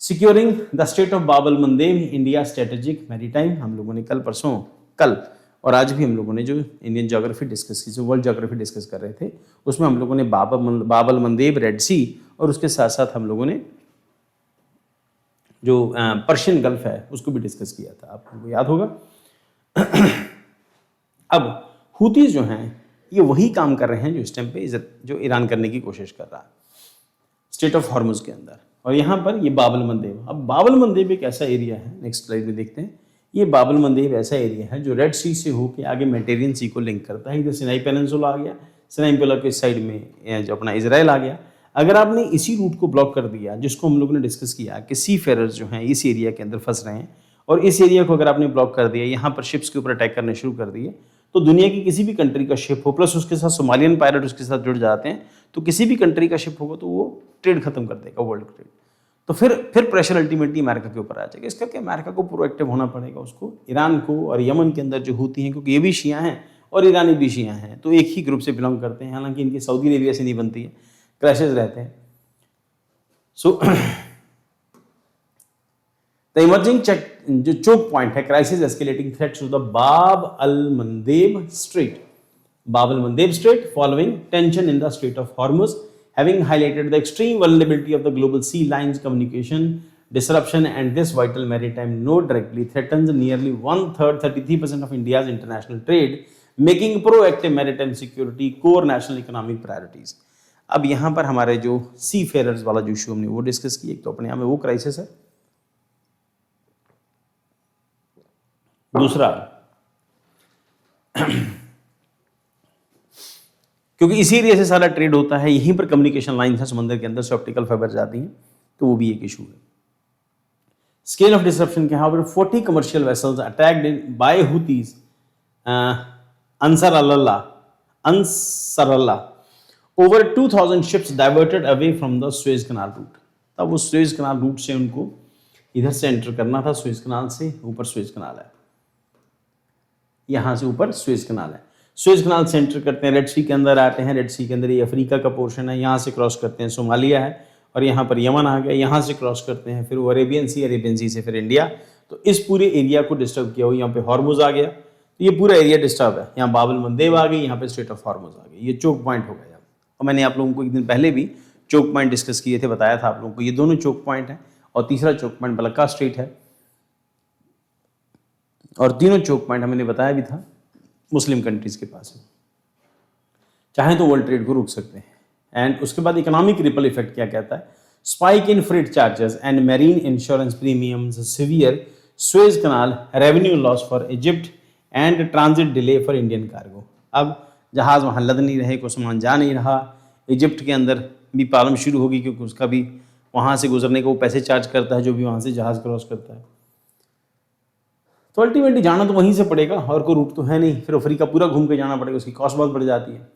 Securing the state of Babal मंदेब, India strategic maritime. हम लोगों ने कल और आज भी हम लोगों ने जो इंडियन ज्योग्राफी डिस्कस की, जो वर्ल्ड ज्योग्राफी डिस्कस कर रहे थे, उसमें हम लोगों ने बाबल मंदेब, रेड सी और उसके साथ साथ हम लोगों ने जो पर्शियन गल्फ है उसको भी डिस्कस किया था, आपको याद होगा। अब हुतीज जो हैं ये वही काम कर रहे हैं जो इस टाइम पे जो ईरान करने की कोशिश कर रहा है स्टेट ऑफ हॉर्मुज के अंदर, और यहाँ पर ये बाबल मंदेब। अब बाबल मंदेब एक ऐसा एरिया है, नेक्स्ट स्लाइड में देखते हैं, ये बाबल मंदेब ऐसा एरिया है जो रेड सी से होकर आगे मेडिटेरियन सी को लिंक करता है। इधर सिनाई पेनिनसुला आ गया, सिनाई पेनिनसुला के साइड में जो अपना इजराइल आ गया। अगर आपने इसी रूट को ब्लॉक कर दिया, जिसको हम लोगों ने डिस्कस किया कि सी फेरर्स जो हैं इस एरिया के अंदर फंस रहे हैं, और इस एरिया को अगर आपने ब्लॉक कर दिया, यहाँ पर शिप्स के ऊपर अटैक करने शुरू कर दिए, तो दुनिया की किसी भी कंट्री का शिप हो, प्लस उसके साथ सोमालियन पायलट उसके साथ जुड़ जाते हैं, तो किसी भी कंट्री का शिप होगा तो वो ट्रेड खत्म कर देगा, वर्ल्ड ट्रेड। तो फिर प्रेशर अल्टीमेटली अमेरिका के ऊपर आ जाएगा। इसका क्या, अमेरिका को प्रोएक्टिव होना पड़ेगा उसको, ईरान को और यमन के अंदर जो होती हैं, क्योंकि ये भी शिया हैं और ईरानी भी शिया हैं, तो एक ही ग्रुप से बिलोंग करते हैं, हालांकि इनकी सऊदी अरेबिया से नहीं बनती है, क्लैशेज रहते हैं। सो द इमर्जिंग जो चोक पॉइंट है, crisis escalating threats to the Bab al Mandeb Strait, Bab al-Mandeb Strait following tension in the Strait of Hormuz, having highlighted the extreme vulnerability of the global sea lines communication disruption, and this vital maritime node directly threatens nearly 1/3, 33% of India's international trade, making proactive maritime security core national economic priorities. अब यहाँ पर हमारे जो सी फेयरर्स वाला जो issue हमने वो discuss किया, एक तो अपने यहाँ में वो क्राइसिस है, दूसरा क्योंकि इसी एरिया से सारा ट्रेड होता है, यहीं पर कम्युनिकेशन लाइन है समंदर के अंदर से, ऑप्टिकल फाइबर जाती हैं, तो वो भी एक इशू है। स्केल ऑफ डिसरप्शन के how 40 commercial vessels attacked by Houthis Ansarallah over 2000 ships diverted away from the Suez canal route. तब उस सुएज कनाल रूट से उनको इधर से एंटर करना था, सुएज कनाल से ऊपर सुएज कनाल है, यहाँ से ऊपर सुएज कनाल है, सुएज कनाल से एंटर करते हैं, रेड सी के अंदर आते हैं, रेड सी के अंदर ये अफ्रीका का पोर्शन है, यहाँ से क्रॉस करते हैं सोमालिया है, और यहाँ पर यमन आ गया, यहाँ से क्रॉस करते हैं, फिर वो अरेबियन सी से फिर इंडिया। तो इस पूरे एरिया को डिस्टर्ब किया हुआ, यहाँ पे हॉर्मुज आ गया, तो ये पूरा एरिया डिस्टर्ब है। यहाँ बाबल मंदेब आ गई, यहाँ पे स्ट्रेट ऑफ हॉर्मुज आ गई, ये चोक पॉइंट हो गया। और मैंने आप लोगों को एक दिन पहले भी चोक पॉइंट डिस्कस किए थे, बताया था आप लोगों को, ये दोनों चोक पॉइंट है, और तीसरा चोक पॉइंट बलक्का स्ट्रेट है, और तीनों चोक पॉइंट हमने बताया भी था मुस्लिम कंट्रीज के पास है, चाहे तो वर्ल्ड ट्रेड को रोक सकते हैं। एंड उसके बाद इकोनॉमिक रिपल इफेक्ट क्या कहता है, spike in freight charges and marine insurance premiums, severe Suez Canal revenue loss for Egypt and transit delay for Indian cargo. अब जहाज वहाँ लद नहीं रहे, कोई सामान जा नहीं रहा, इजिप्ट के अंदर भी प्रॉब्लम शुरू होगी, क्योंकि उसका भी वहाँ से गुजरने को वो पैसे चार्ज करता है जो भी वहाँ से जहाज क्रॉस करता है। तो अल्टीमेटली जाना तो वहीं से पड़ेगा, और कोई रूट तो है नहीं, फिर अफ्रीका पूरा घूम के जाना पड़ेगा, उसकी कॉस्ट बहुत बढ़ जाती है।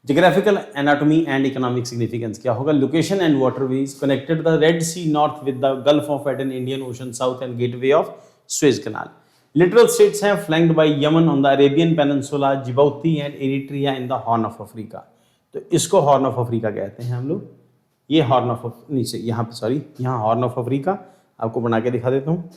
Geographical anatomy and economic significance क्या होगा, location and waterways connected the Red Sea north with the Gulf of Aden, Indian Ocean south and gateway of Suez Canal. Littoral states हैं flanked by Yemen on the Arabian Peninsula, Djibouti and Eritrea in the Horn of Africa. तो इसको Horn of Africa कहते हैं हम लोग, ये Horn of नीचे यहाँ पे सॉरी यहाँ Horn of Africa आपको बना के दिखा देता हूँ।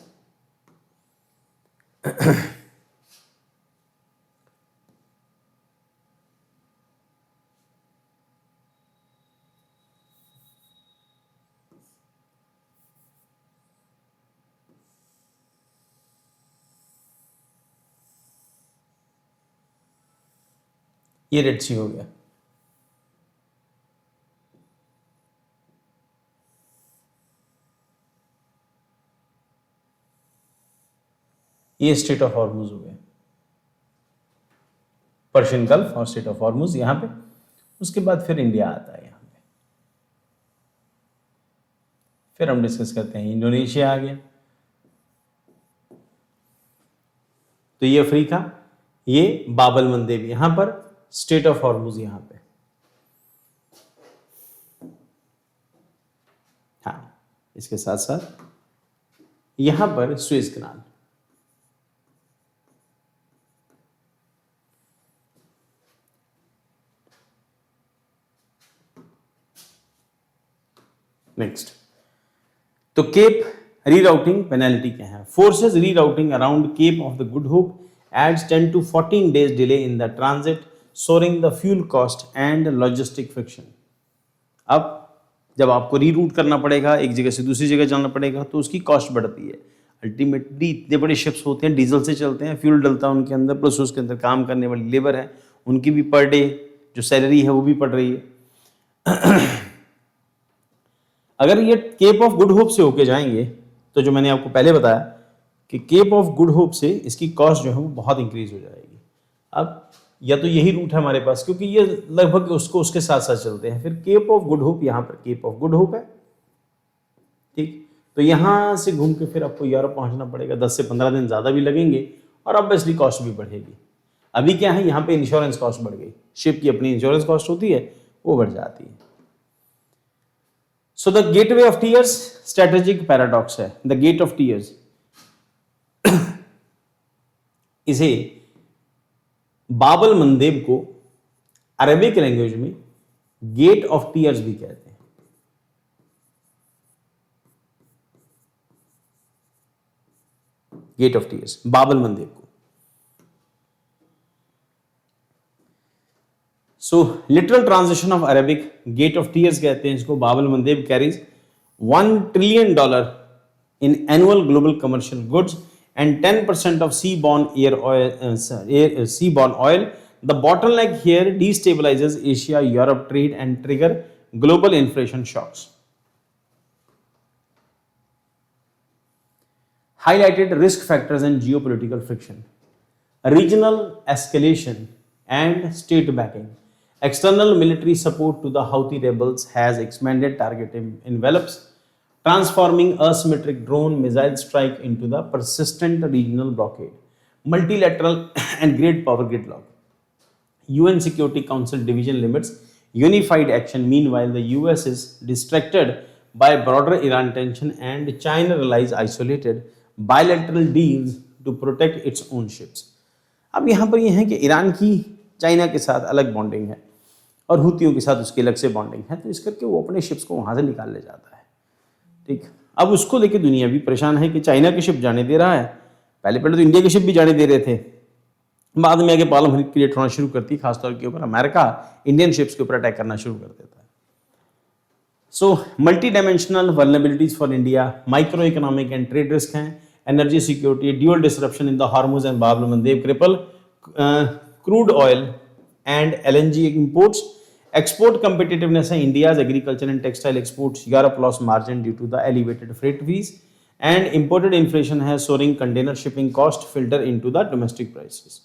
ये रेड सी हो गया, ये स्ट्रेट ऑफ हॉर्मुज हो गया, पर्शियन गल्फ और स्ट्रेट ऑफ हॉर्मुज यहाँ पे। उसके बाद फिर इंडिया आता है यहाँ पे, फिर हम डिस्कस करते हैं इंडोनेशिया आ गया, तो ये अफ्रीका, ये बाबल मंदेब यहाँ पर, स्ट्रेट ऑफ हॉर्मुज यहाँ पे। हाँ, इसके साथ साथ यहाँ पर सुएज कनाल, नेक्स्ट तो केप रीराउटिंग पेनल्टी क्या है? Forces rerouting around Cape of the Good Hope adds 10 to 14 days delay in the transit, soaring the fuel cost and logistic friction. अब जब आपको रीरूट करना पड़ेगा, एक जगह से दूसरी जगह जाना पड़ेगा, तो उसकी कॉस्ट बढ़ती है। अल्टीमेटली इतने बड़े शिप्स होते हैं, डीजल से चलते हैं, फ्यूल डलता है उनके अंदर, प्लस उसके अंदर काम करने वाली लेबर है, उनकी भी पर डे जो सैलरी है वो भी पड़ रही है। अगर ये केप ऑफ गुड होप से होके जाएंगे तो जो मैंने आपको पहले बताया कि केप ऑफ गुड होप से इसकी कॉस्ट जो है वो बहुत इंक्रीज हो जाएगी। अब या तो यही रूट है हमारे पास, क्योंकि ये लगभग उसके साथ साथ चलते हैं। फिर केप ऑफ गुड होप, यहाँ पर केप ऑफ गुड होप है, ठीक, तो यहाँ से घूम के फिर आपको यूरोप पहुंचना पड़ेगा, 10 से 15 दिन ज़्यादा भी लगेंगे और ऑब्वियसली कॉस्ट भी बढ़ेगी। अभी क्या है, यहाँ पे इंश्योरेंस कॉस्ट बढ़ गई, शिप की अपनी इंश्योरेंस कॉस्ट होती है वो बढ़ जाती है। So the gateway of tears strategic paradox है। द गेट ऑफ टीयर्स इसे बाबल मंदेब को अरेबिक लैंग्वेज में गेट ऑफ टीयर्स भी कहते हैं। Gate of tears Bab el Mandeb को। So literal transition of Arabic gate of tears कहते हैं इसको। Bab el Mandeb carries $1 trillion in annual global commercial goods and 10% of seaborne seaborne oil. The bottleneck here destabilizes Asia-Europe trade and trigger global inflation shocks. Highlighted risk factors and geopolitical friction. Regional escalation and state backing. External military support to the Houthi rebels has expanded target envelopes, transforming asymmetric drone missile strike into the persistent regional blockade. Multilateral and great power gridlock. UN Security Council division limits unified action. Meanwhile, the US is distracted by broader Iran tension and China relies isolated bilateral deals to protect its own ships. अब यहाँ पर यह है कि Iran की China के साथ अलग बॉन्डिंग है और हुतियों के साथ उसकी अलग से बॉन्डिंग है, तो इस करके वो अपने शिप्स को वहाँ से निकाल ले जाता है, ठीक। अब उसको लेके दुनिया भी परेशान है कि चाइना के शिप जाने दे रहा है। पहले तो इंडिया के शिप भी जाने दे रहे थे, बाद में आगे प्रॉब्लम क्रिएट होना शुरू करती है, खासतौर के ऊपर अमेरिका इंडियन शिप्स के ऊपर अटैक करना शुरू कर देता है। So multi dimensional vulnerabilities for India, micro economic and trade risk हैं, energy security, dual disruption in the Hormuz and Bab el Mandeb, cripple crude oil and LNG imports, export competitiveness है, India's agriculture and textile exports, Europe lost margin due to the elevated freight fees, and imported inflation has soaring container shipping cost filter into the domestic prices.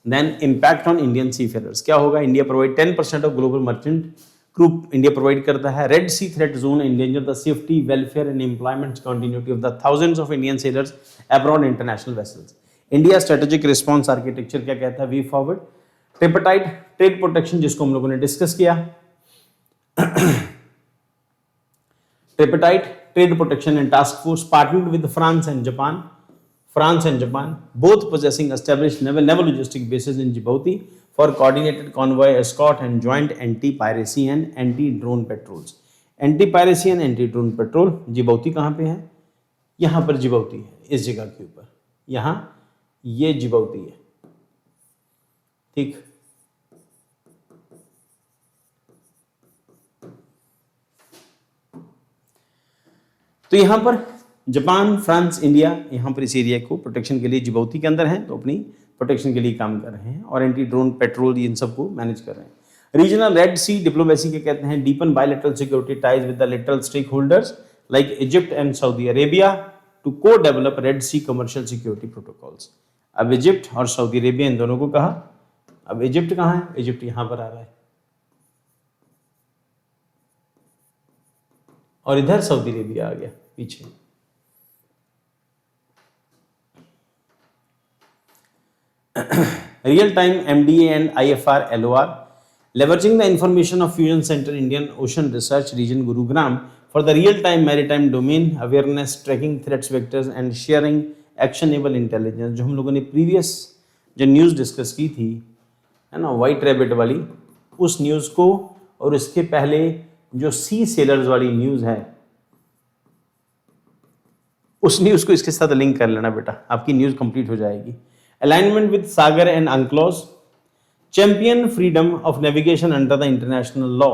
Then impact on Indian seafarers क्या होगा? India provide 10% of global merchant crude India provide करता है। Red Sea threat zone endanger the safety, welfare and employment continuity of the thousands of Indian sailors abroad international vessels. India strategic response architecture क्या कहता है? Way forward, tripartite trade protection जिसको हम लोगों ने discuss किया, tripartite trade protection and task force partnered with France and Japan both possessing established naval logistic bases in Djibouti for coordinated convoy escort and joint anti-piracy and anti-drone patrols. Anti-piracy and anti-drone patrol जिबौती कहाँ पे है? यहाँ पर जिबौती है, इस जगह के ऊपर, यहाँ ये जिबौती है, ठीक। तो यहां पर जापान, फ्रांस, इंडिया यहां पर इस एरिया को प्रोटेक्शन के लिए जिबौती के अंदर हैं, तो अपनी प्रोटेक्शन के लिए काम कर रहे हैं और एंटी ड्रोन पेट्रोल इन सबको मैनेज कर रहे हैं। रीजनल रेड सी डिप्लोमेसी के कहते हैं deepen bilateral security ties with the littoral stakeholders like Egypt and Saudi Arabia to codevelop Red Sea commercial security protocols. अब इजिप्ट और सऊदी अरेबिया इन दोनों को कहा। अब इजिप्ट कहाँ है? इजिप्ट यहां पर आ रहा है और इधर सऊदी अरेबिया आ गया पीछे। Real time MDA and IFR LOR leveraging the information of Fusion Center Indian Ocean Research Region Gurugram for the real time maritime domain awareness, tracking threats vectors and sharing actionable intelligence। जो हम लोगों ने previous जो news discuss की थी है ना, white rabbit वाली, उस न्यूज़ को और इसके पहले जो सी सेलर्स वाली न्यूज़ है उस न्यूज़ को इसके साथ लिंक कर लेना बेटा, आपकी न्यूज़ कंप्लीट हो जाएगी। Alignment with Sagar and UNCLOS, champion freedom of navigation under the international law.